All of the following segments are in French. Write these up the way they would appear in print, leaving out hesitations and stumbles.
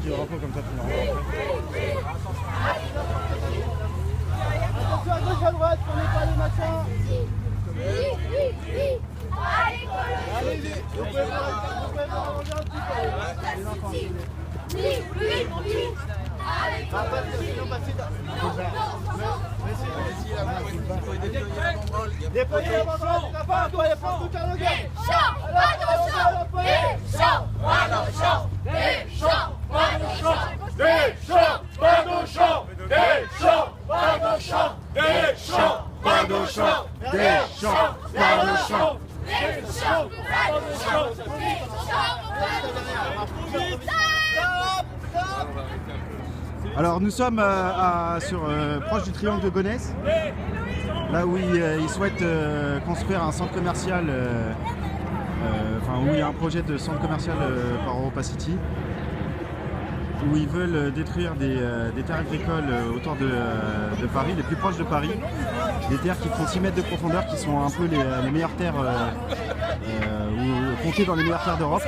petit drapeau comme ça, tout le monde. Attention à gauche, à droite, prenez pas les machins. Oui. À l'écologie. Allez-y, vous pouvez vous arranger un petit peu. Les enfants, Oui. À l'écologie. Déployez la banderole, c'est la fin, toi, il faut tout faire le gars. Des champs, pas de champs. Des champs, pas de champs. Des champs, pas de champs. Des champs, pas de champs. Des champs, pas de champs. Des champs, pas de champs. Des champs, pas de champs. Des champs, pas de champs. Alors nous sommes proche du triangle de Gonesse, là où ils souhaitent construire un centre commercial, où il y a un projet de centre commercial par Europa City, où ils veulent détruire des terres agricoles autour de Paris, les plus proches de Paris, des terres qui font 6 mètres de profondeur, qui sont un peu les meilleures terres, ou comptées dans les meilleures terres d'Europe.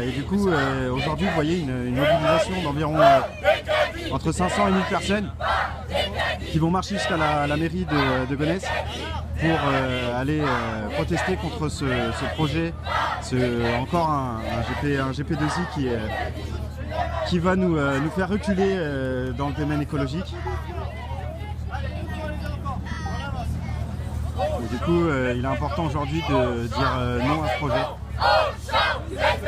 Et du coup, aujourd'hui, vous voyez une mobilisation d'environ entre 500 et 1000 personnes qui vont marcher jusqu'à la mairie de Gonesse pour aller protester contre ce projet, encore un GP2I qui va nous faire reculer dans le domaine écologique. Et du coup, il est important aujourd'hui de dire non à ce projet. Auchan, laisse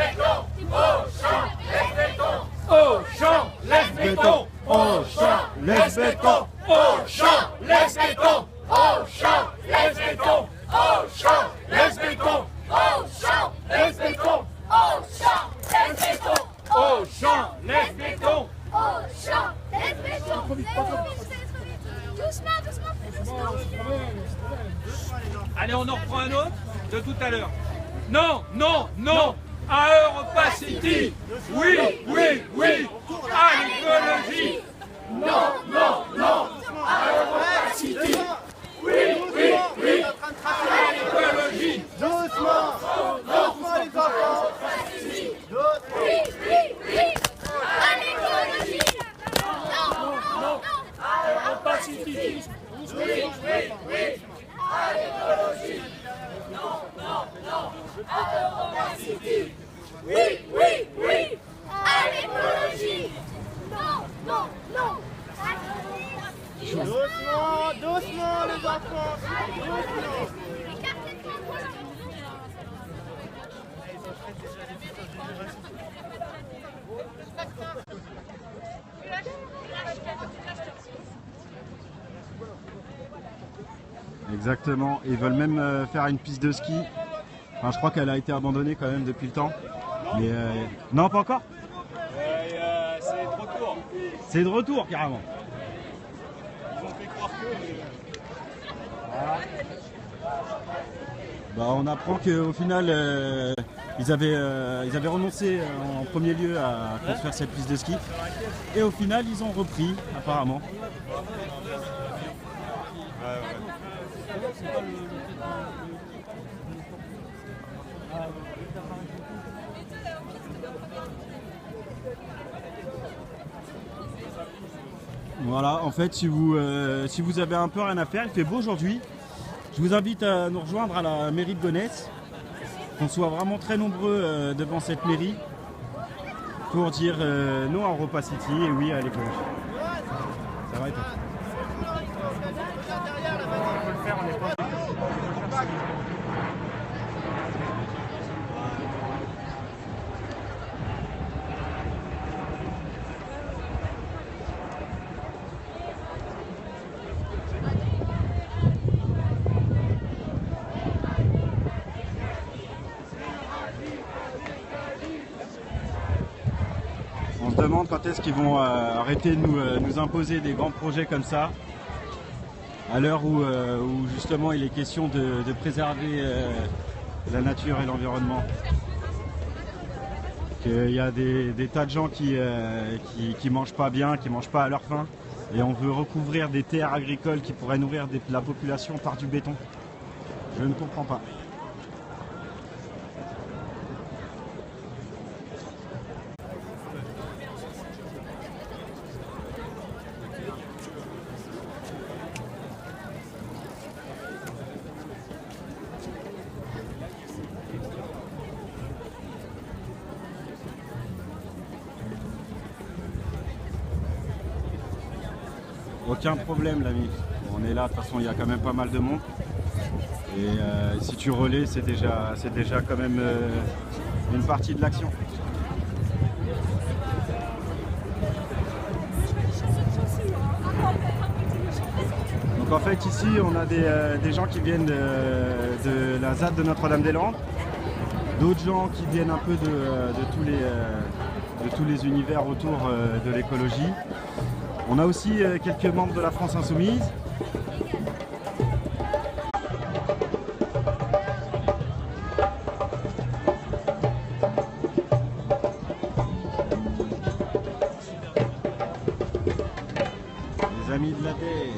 béton. Auchan, laisse béton. Auchan, laisse béton. Auchan, laisse béton. Auchan, laisse béton. Auchan, laisse béton. Auchan, laisse béton. Auchan, laisse béton. Auchan, laisse béton. Doucement. Allez, on en reprend un autre de tout à l'heure. Non, à Europa City. Oui, à l'écologie. Non, à Europa City. Oui, à l'écologie. Doucement les enfants. Oui, à l'écologie. Non. À Europa City. Oui, à l'écologie. Non, à Europa City. Oui, à l'écologie. Non. Doucement les enfants. Doucement. Exactement, ils veulent même faire une piste de ski. Enfin, je crois qu'elle a été abandonnée quand même depuis le temps. Mais non, pas encore. C'est de retour. C'est de retour carrément. Ils ont fait croire que... Bah, on apprend qu'au final, ils avaient renoncé en premier lieu à construire cette piste de ski. Et au final, ils ont repris apparemment. Voilà, en fait, si vous avez un peu rien à faire, il fait beau aujourd'hui. Je vous invite à nous rejoindre à la mairie de Gonesse, qu'on soit vraiment très nombreux devant cette mairie pour dire non à Europa City et oui à l'écologie. Ça va être. On se demande quand est-ce qu'ils vont arrêter de nous imposer des grands projets comme ça, à l'heure où justement il est question de préserver la nature et l'environnement. Il y a des tas de gens qui mangent pas bien, qui mangent pas à leur faim, et on veut recouvrir des terres agricoles qui pourraient nourrir la population par du béton. Je ne comprends pas. Aucun problème l'ami. On est là, de toute façon il y a quand même pas mal de monde. Et si tu relais, c'est déjà quand même une partie de l'action. Donc en fait ici on a des gens qui viennent de la ZAD de Notre-Dame-des-Landes, d'autres gens qui viennent un peu de tous les univers autour de l'écologie. On a aussi quelques membres de la France Insoumise. Les amis de la terre.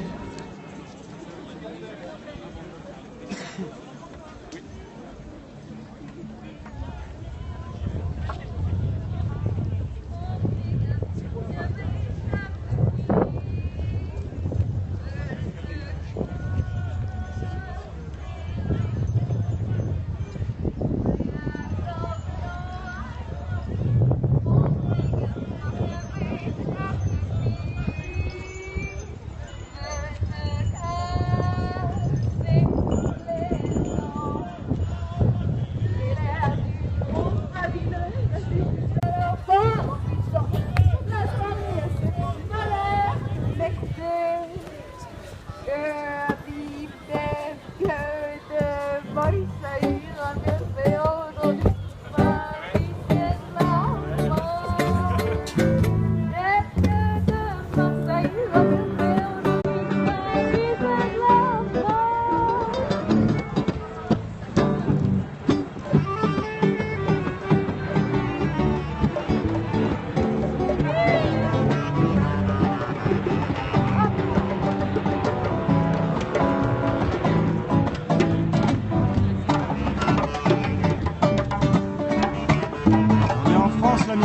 On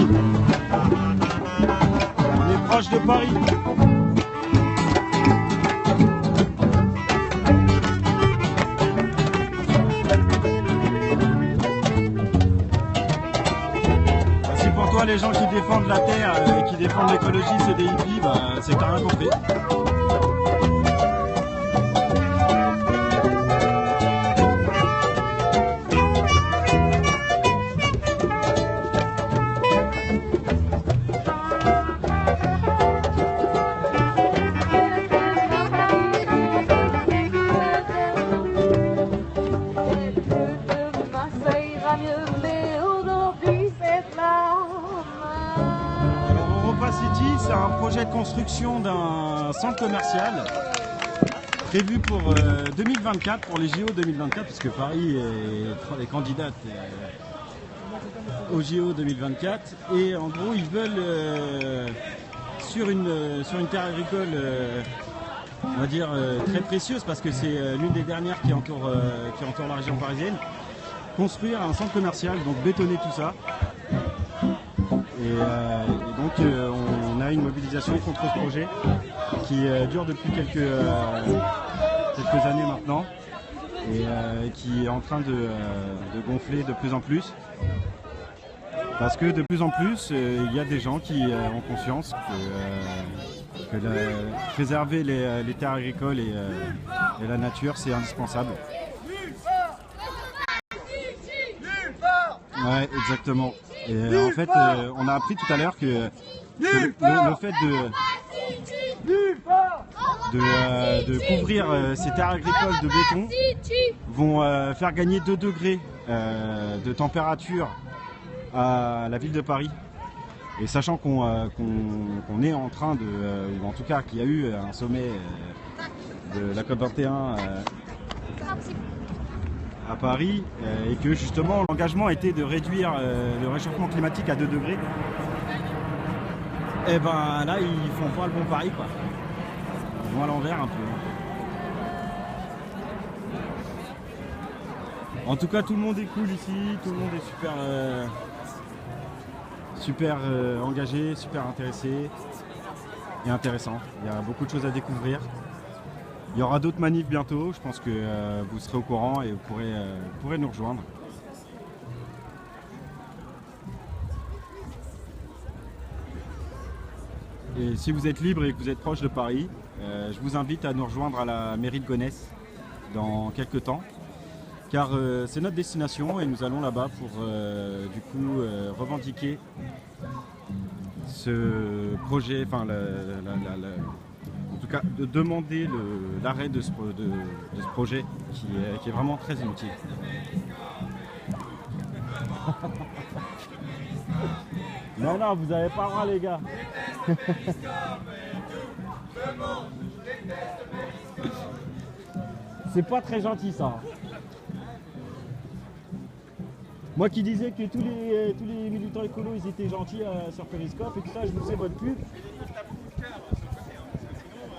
est proche de Paris. Si pour toi les gens qui défendent la terre et qui défendent l'écologie c'est des hippies, c'est que t'as rien compris. C'est un projet de construction d'un centre commercial prévu pour 2024, pour les JO 2024, puisque Paris est candidate aux JO 2024. Et en gros, ils veulent, sur une terre agricole, on va dire, très précieuse, parce que c'est l'une des dernières qui entoure la région parisienne, construire un centre commercial, donc bétonner tout ça. Et donc on a une mobilisation contre ce projet qui dure depuis quelques années maintenant et qui est en train de gonfler de plus en plus. Parce que de plus en plus, il y a des gens qui ont conscience que préserver les terres agricoles et la nature, c'est indispensable. Ouais, exactement. Et en fait, on a appris tout à l'heure que le fait de couvrir ces terres agricoles de béton vont faire gagner 2 degrés de température à la ville de Paris. Et sachant qu'on est en train ou en tout cas qu'il y a eu un sommet de la COP21 à Paris et que justement l'engagement était de réduire le réchauffement climatique à 2 degrés, et ben là ils font pas le bon pari quoi. Ils vont à l'envers un peu. En tout cas tout le monde est cool ici, tout le monde est super engagé, super intéressé et intéressant. Il y a beaucoup de choses à découvrir. Il y aura d'autres manifs bientôt, je pense que vous serez au courant et vous pourrez nous rejoindre. Et si vous êtes libre et que vous êtes proche de Paris, je vous invite à nous rejoindre à la mairie de Gonesse dans quelques temps, car c'est notre destination et nous allons là-bas pour du coup revendiquer ce projet, enfin en tout cas de demander l'arrêt de ce projet qui est vraiment très inutile. Non, non, vous avez pas le droit les gars. C'est pas très gentil ça. Moi qui disais que tous les militants écolos ils étaient gentils sur Periscope et tout ça, je vous fais votre pub.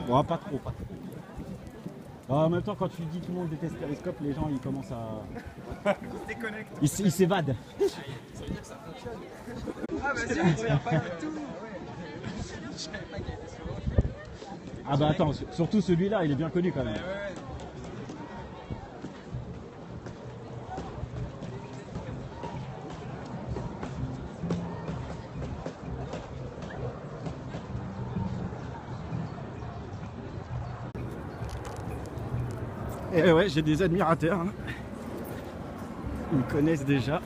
Bon, pas trop. En même temps, quand tu dis tout le monde déteste Periscope, les gens ils commencent à. Ils s'évadent. Ah vas-y, on regarde pas tout. Ah bah attends, surtout celui-là, il est bien connu quand même. Et ouais, j'ai des admirateurs. Hein. Ils me connaissent déjà.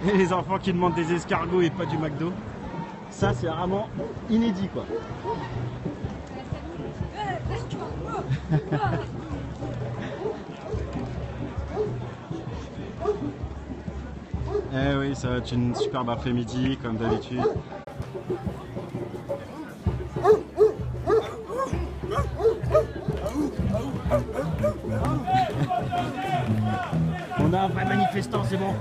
Et les enfants qui demandent des escargots et pas du McDo, ça c'est vraiment inédit quoi. Eh oui, ça va être une superbe après-midi comme d'habitude. On a un vrai manifestant, c'est bon.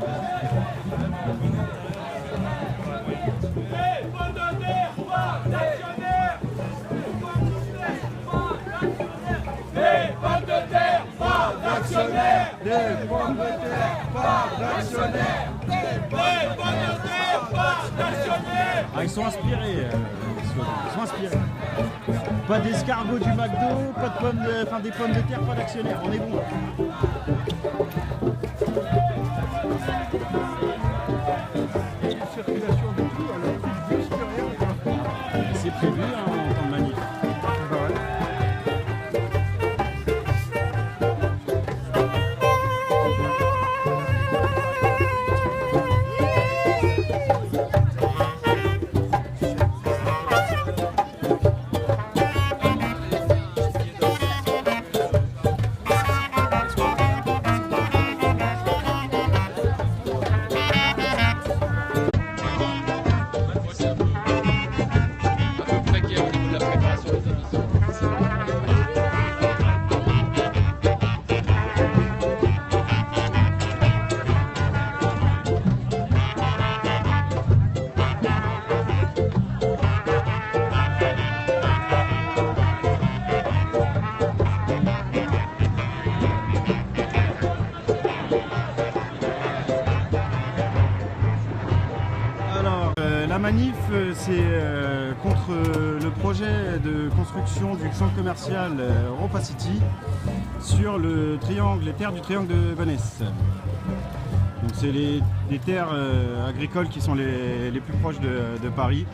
Des pommes de terre, pas d'actionnaires. Des pommes de terre, pas d'actionnaires. Ah, ils sont inspirés. Ils sont inspirés. Pas d'escargot du McDo, pas de pommes de, enfin des pommes de terre, pas d'actionnaires. On est bon. Circulation de tout, alors il ne plus rien. C'est prévu hein, en temps de manif. La manif, c'est contre le projet de construction du centre commercial Europa City sur le triangle, les terres du triangle de Gonesse. Donc c'est les terres agricoles qui sont les plus proches de Paris,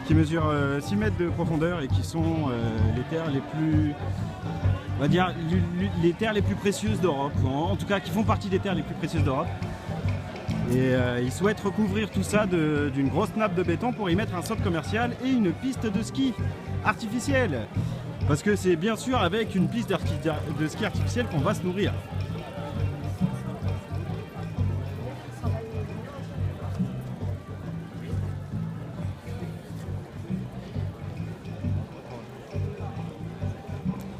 qui mesurent 6 mètres de profondeur et qui sont les terres les plus, on va dire, les terres les plus précieuses d'Europe, en tout cas qui font partie des terres les plus précieuses d'Europe. Et ils souhaitent recouvrir tout ça d'une grosse nappe de béton pour y mettre un centre commercial et une piste de ski artificielle. Parce que c'est bien sûr avec une piste de ski artificielle qu'on va se nourrir.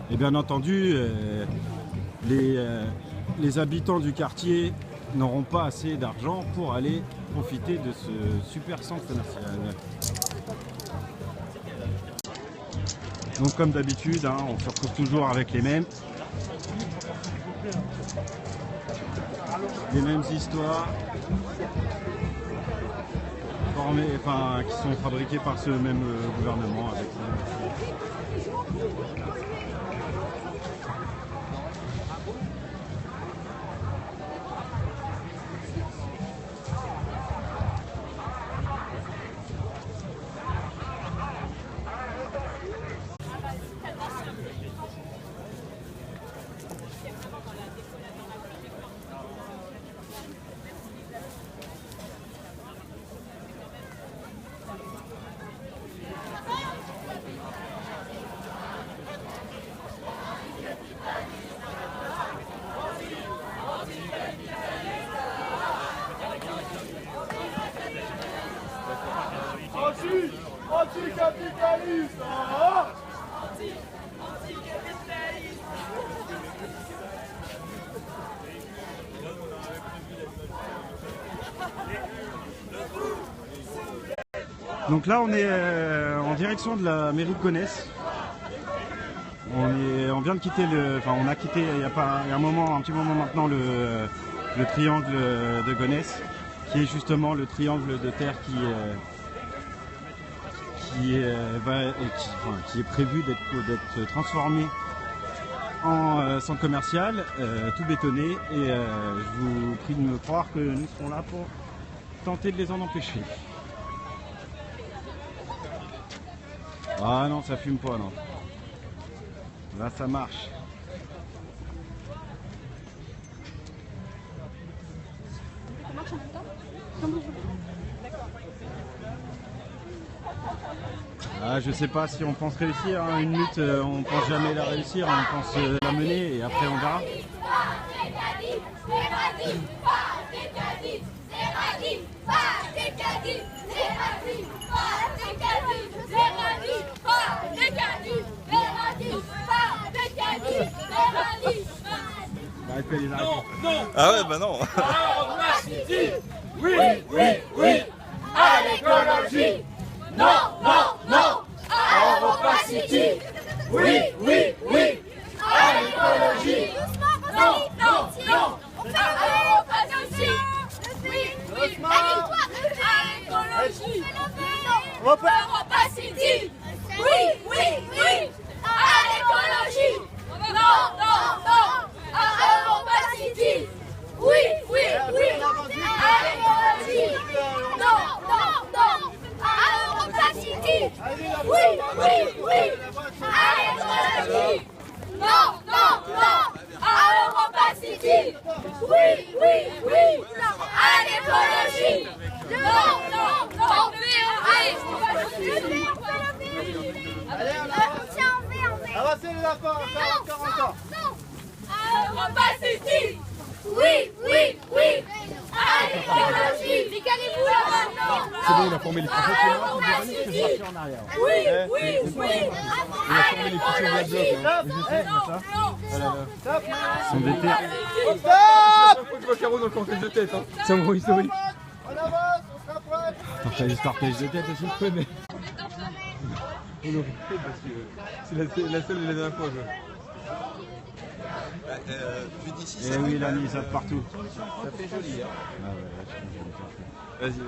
Et bien entendu, les habitants du quartier n'auront pas assez d'argent pour aller profiter de ce super centre commercial. Donc comme d'habitude, hein, on se retrouve toujours avec les mêmes histoires. qui sont fabriqués par ce même gouvernement. Avec, Anticapitaliste. Donc là, on est en direction de la mairie de Gonesse. On vient de quitter on a quitté il y a un petit moment maintenant le triangle de Gonesse, qui est justement le triangle de terre qui est prévu d'être transformé en centre commercial, tout bétonné, et je vous prie de me croire que nous serons là pour tenter de les en empêcher. Ah non, ça fume pas, non. Là, ça marche. Ça marche en même temps? Comme vous voulez. Ah, je sais pas si on pense réussir, hein. Une lutte, on pense jamais la réussir, on pense la mener et après on verra. Non, non. Ah ouais, bah non. À Europa City. Oui, oui, oui. À l'écologie. Non, non, non. À Europa City. Oui, oui, oui. À l'écologie. Non, non, non. À Europa City. Oui, oui. À l'écologie. Europa City. Oui, oui, oui. À l'écologie. Non, non, non. À Europa City. Oui, oui, oui. À l'écologie. Non, non, non. À Europa City. Oui, oui, oui. À l'écologie. Non, non, non. À Europa City. Oui, oui, oui. À l'écologie. Non, non, non. Allez, avancez les lapins, encore. À Europa City. Oui, oui, oui. À l'écologie. Décalez-vous là-bas. C'est bon, il a formé les À Europa City. en arrière. Oui, oui, oui. Il a formé les fichiers Black Bloc. Ils sont des terres. Je vois Caro dans le cortège de tête. Hein. C'est un moment historique. On avance, on se rapproche. Attends, t'as juste cortège de tête aussi. Ouais, mais. C'est la seule et la dernière fois. Vu d'ici, Eh oui, il a mis ça de partout. ça fait joli. Hein. Ah ouais, là, je pense que je vais le faire. Vas-y.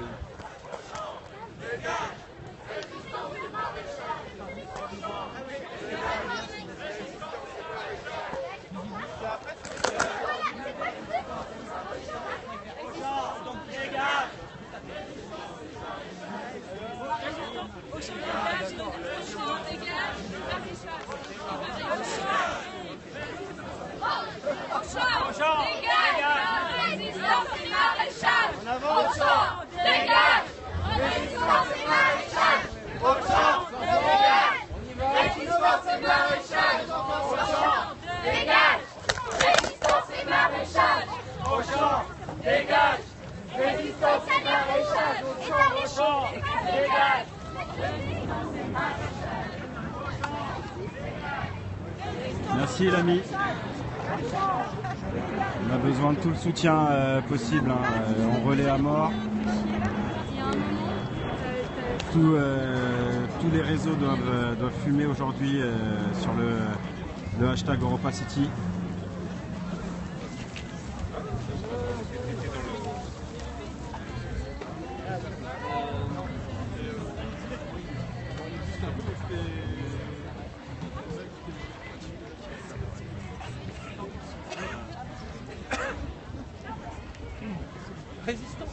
Merci l'ami. On a besoin de tout le soutien possible, hein. On relaie à mort. Tous les réseaux doivent fumer aujourd'hui sur le hashtag Europa City. Résistance.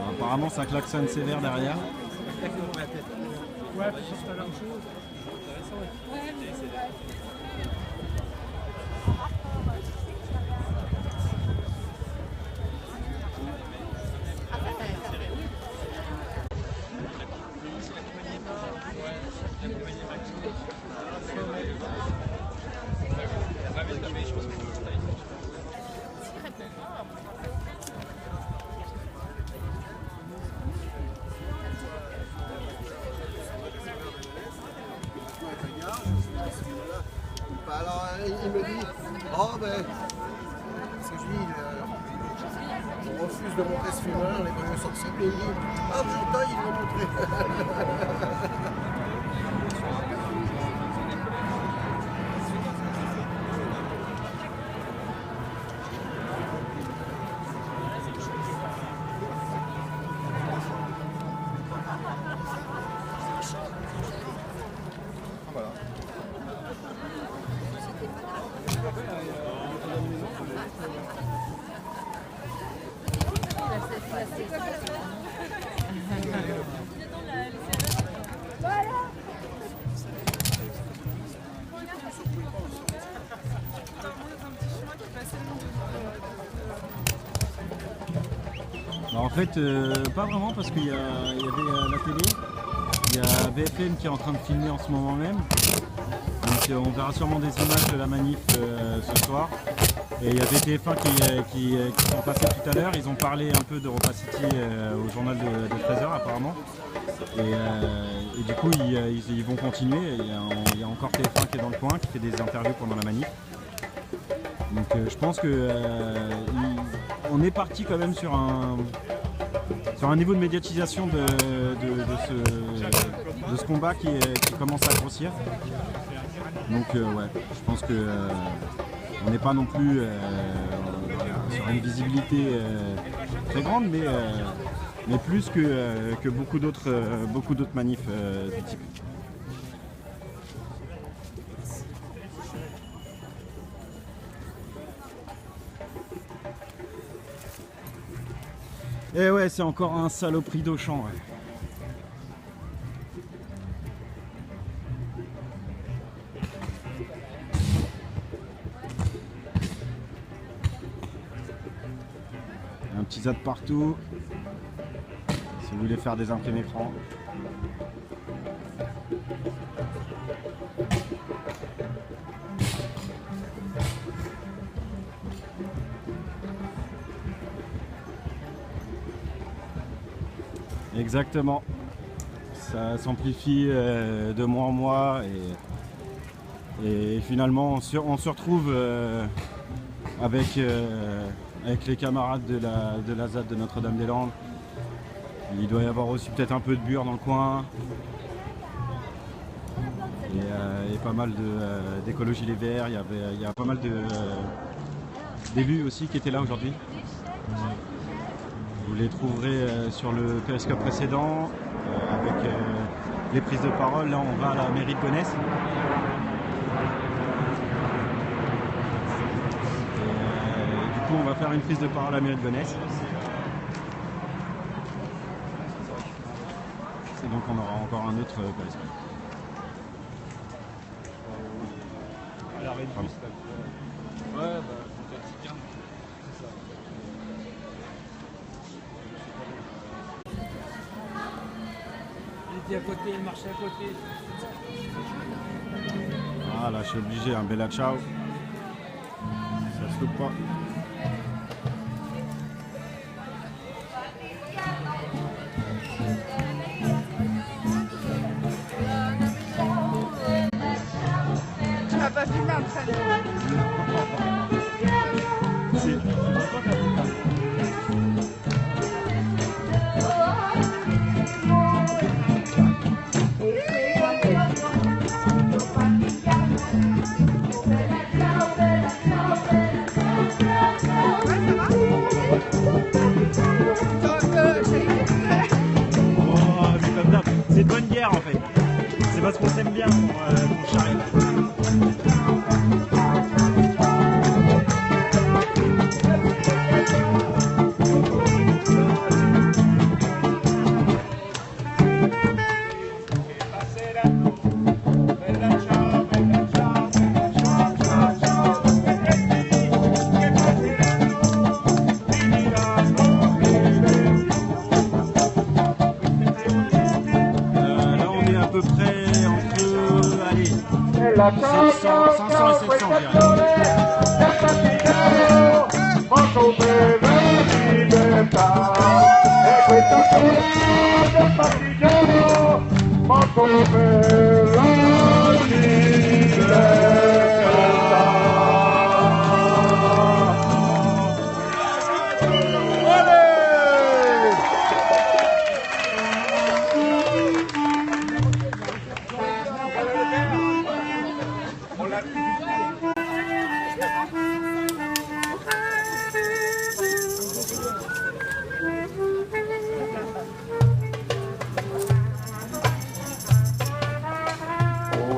Apparemment ça klaxonne sévère derrière. Ouais, c'est pas la même chose. Alors il me dit, oh ben, parce que je dis, on refuse de montrer ce film-là, on est venu sortir, et il me dit, ah j'entends, il va montrer. Alors en fait, pas vraiment parce qu'il y avait la télé, il y a BFM qui est en train de filmer en ce moment même. Donc on verra sûrement des images de la manif ce soir. Et il y avait TF1 qui sont passés tout à l'heure, ils ont parlé un peu d'Europa City au journal de 13h apparemment. Et du coup ils vont continuer, il y a encore TF1 qui est dans le coin, qui fait des interviews pendant la manif. Donc je pense que on est parti quand même sur un niveau de médiatisation de ce combat qui commence à grossir. Donc ouais, je pense que on n'est pas non plus sur une visibilité très grande, mais plus que beaucoup d'autres manifs du type. Et ouais, c'est encore un saloperie d'Auchan. Ouais. Un petit ZAD partout. Si vous voulez faire des imprimés francs. Exactement, ça s'amplifie de mois en mois et finalement on se retrouve avec les camarades de la ZAD de Notre-Dame-des-Landes. Il doit y avoir aussi peut-être un peu de bure dans le coin et pas mal d'écologie les Verts, il y a pas mal d'élus aussi qui étaient là aujourd'hui. Vous les trouverez sur le périscope précédent avec les prises de parole. Là, on va à la mairie de Gonesse. Et, du coup, on va faire une prise de parole à la mairie de Gonesse. Et donc, on aura encore un autre périscope. À l'arrêt de bus, là. Ouais, bah, c'est bien. C'est ça. Mardi à côté, le marché à côté. Ah là, je suis obligé, un Bella Ciao. Ça se loupe pas. Tu m'as pas filmé en train de... C'est de bonne guerre en fait. C'est parce qu'on s'aime bien qu'on charrie. La 500 et 700, je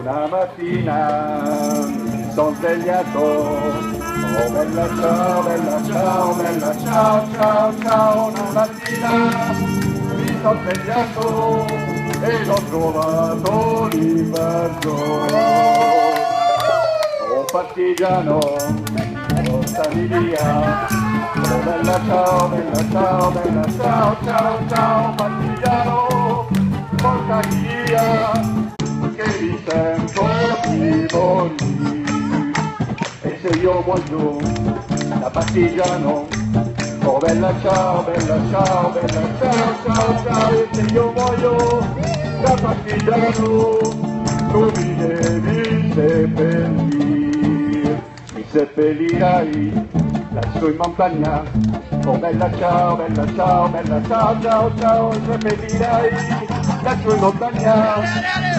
Una mattina mi sono svegliato, oh bella ciao, bella ciao, ciao, ciao. Una mattina mi sono svegliato e l'ho trovato l'inverno. Oh partigiano, portami via, oh bella ciao, bella ciao, ciao, ciao. Partigiano, portami via, che mi sento di morire. E se io muoio da partigiano, oh bella ciao, ciao, ciao, ciao. E se io muoio da partigiano, tu mi devi seppellire. Mi seppellirai lassù in montagna, oh bella ciao, ciao, ciao, ciao. Mi seppellirai lassù in montagna,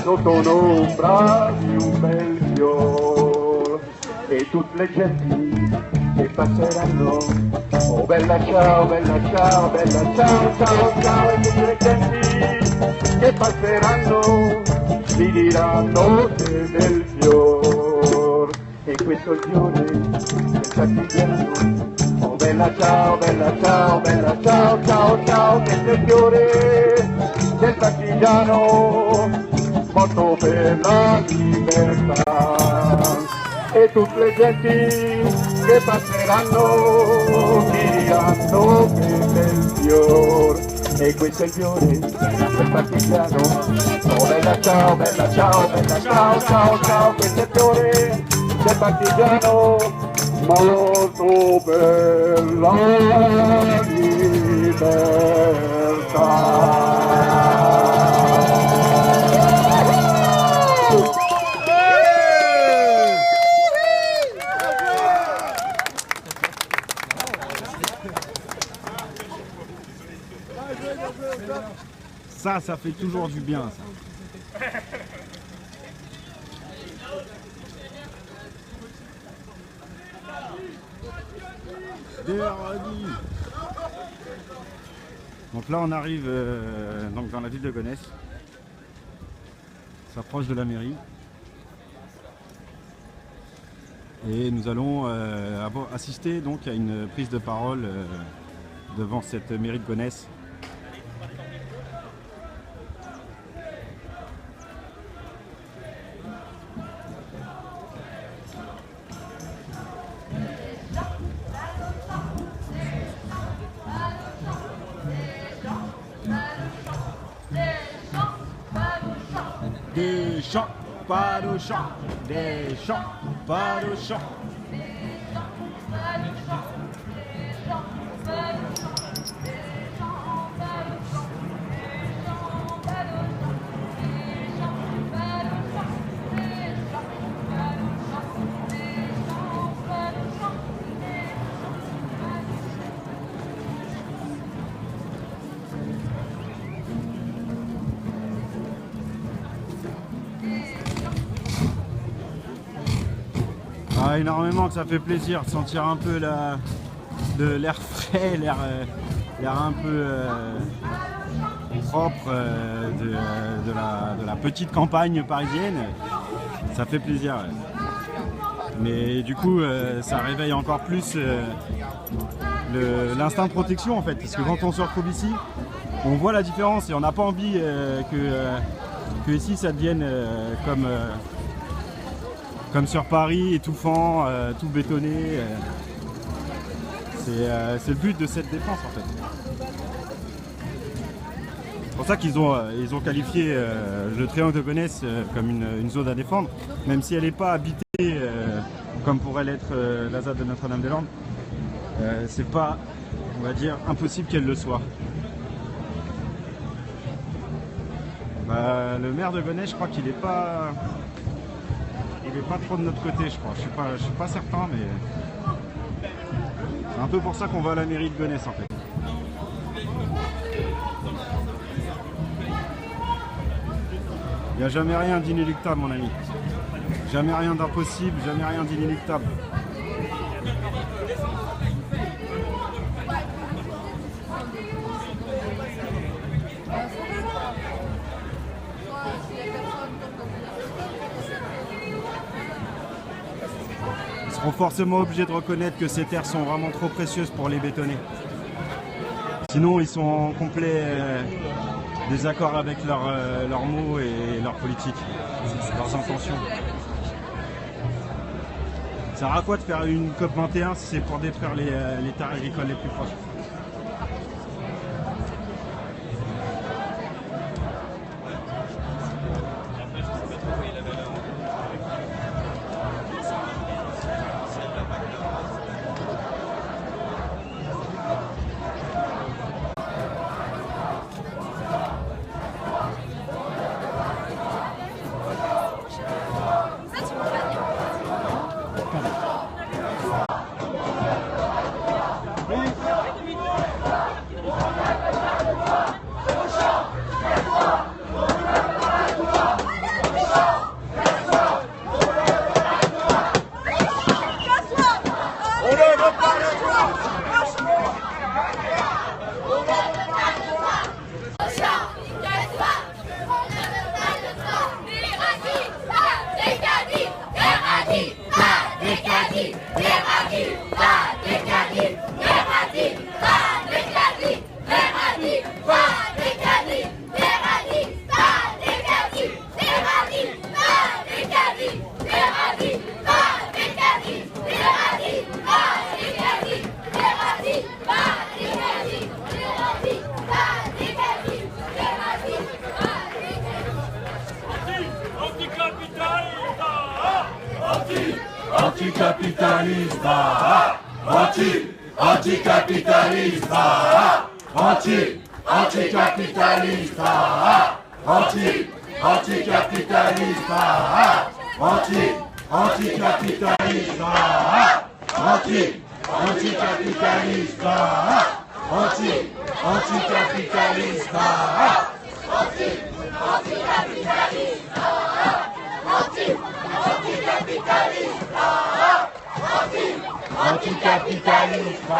sotto un'ombra di un bel fior. E tutte le genti che passeranno, oh bella ciao, ciao, ciao, ciao. E tutte le genti che passeranno mi diranno che bel fior. E questo è il fiore del partigiano, oh bella ciao, ciao, ciao, ciao. Questo è il fiore del partigiano, morto per la libertà. E tutte le genti che passeranno diranno che bel fior. E questo è il fiore del partigiano, oh bella ciao, ciao, ciao. Questo è il fiore del partigiano, morto per la libertà. Ça fait toujours du bien, ça. Donc là, on arrive donc dans la ville de Gonesse. On s'approche de la mairie. Et nous allons assister donc à une prise de parole devant cette mairie de Gonesse. des champs, pas de champs, des champs, pas de champs. Ah, énormément que ça fait plaisir de sentir un peu de l'air frais, l'air un peu propre de la petite campagne parisienne. Ça fait plaisir. Ouais. Mais du coup, ça réveille encore plus l'instinct de protection en fait. Parce que quand on se retrouve ici, on voit la différence et on n'a pas envie que ici ça devienne comme sur Paris, étouffant, tout bétonné. C'est le but de cette défense en fait. C'est pour ça qu'ils ont qualifié le triangle de Gonesse comme une zone à défendre, même si elle n'est pas habitée comme pourrait l'être la ZAD de Notre-Dame-des-Landes. C'est pas, on va dire, impossible qu'elle le soit. Le maire de Gonesse, je crois qu'il n'est pas... Il n'est pas trop de notre côté, je crois. Je suis pas certain, mais c'est un peu pour ça qu'on va à la mairie de Gonesse en fait. Il n'y a jamais rien d'inéluctable, mon ami. Jamais rien d'impossible, jamais rien d'inéluctable. Ils seront forcément obligés de reconnaître que ces terres sont vraiment trop précieuses pour les bétonner. Sinon, ils sont en complet désaccord avec leurs mots et leur politique, leurs intentions. Ça sert à quoi de faire une COP21 si c'est pour détruire les terres agricoles les plus proches? Anticapitaliste, anticapitaliste, anticapitaliste, anticapitaliste, anticapitaliste, anticapitaliste, anticapitaliste,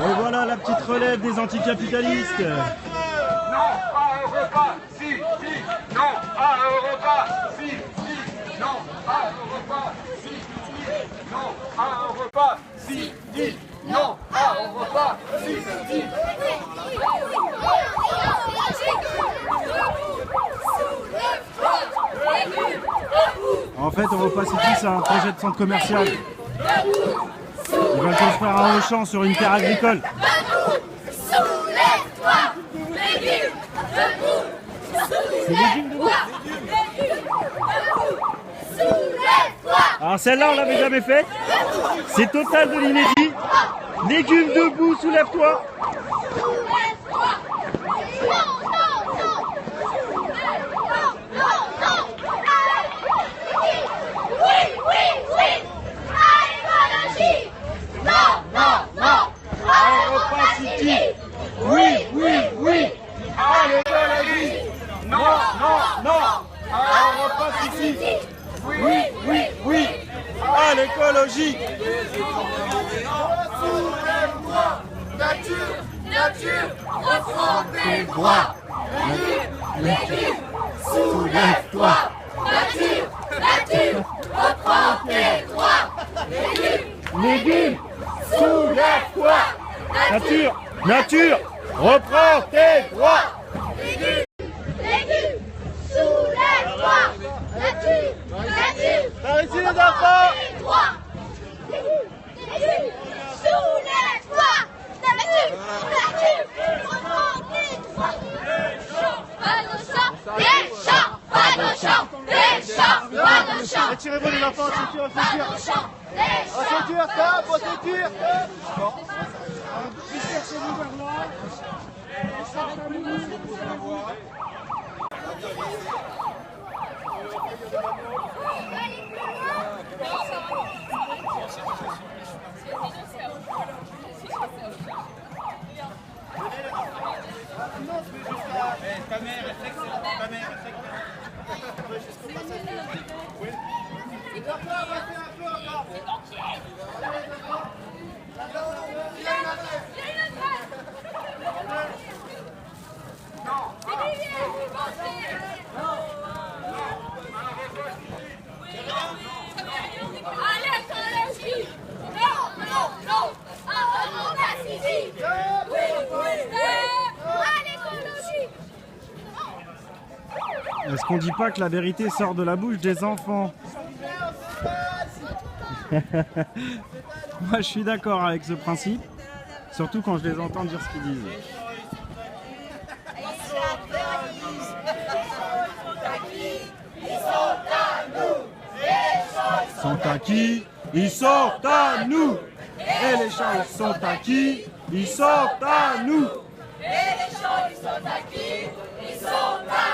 Et voilà la petite relève des anticapitalistes. Non à Europa, si, si, non à Europa, si, si, non à Europa, si, si, non à Europa, si, si, non à Europa, si, si. En fait, Europa City, c'est un projet de centre commercial Ils veulent construire un Auchan sur une terre agricole. Soulève-toi, légumes debout. C'est légumes debout. Soulève-toi. Alors celle-là, on l'avait jamais fait. C'est total de l'inédit. Légumes debout, soulève-toi. Soulève-toi. Non, non, non. Non, non, non. Oui, oui, oui. À l'écologie. Non, non, non. À l'opacité. Oui, oui, oui. À l'écologie. Non, non, non. À repas ici. Oui, oui, oui. À l'écologie. Soulève-toi. Nature, nature. Reprends tes droits. Légumes, soulève-toi. Nature, nature. Reprends tes droits. Légumes, soulève-toi. Nature, nature, reprends tes droits. Légumes, soulève-toi. Nature, nature. Par ici les enfants. Légumes, soulève-toi. Nature, nature. Reprends tes droits. Pas de champ, des champs. Pas de champ, des champs. Pas de champ. Retirez-vous les enfants, ceinture, Pas ceinture. de champ, des En champs. ceinture, stop, en ceinture. À l'écologie. Non, non, non. À l'opacité. Oui, oui. À l'écologie. Est-ce qu'on dit pas que la vérité sort de la bouche des enfants? Moi je suis d'accord avec ce principe, surtout quand je les entends dire ce qu'ils disent. Ils sont à qui? Ils sont à nous. Et les champs ils sont à qui? Ils sont à nous. Et les champs, ils sont à qui? Ils sont à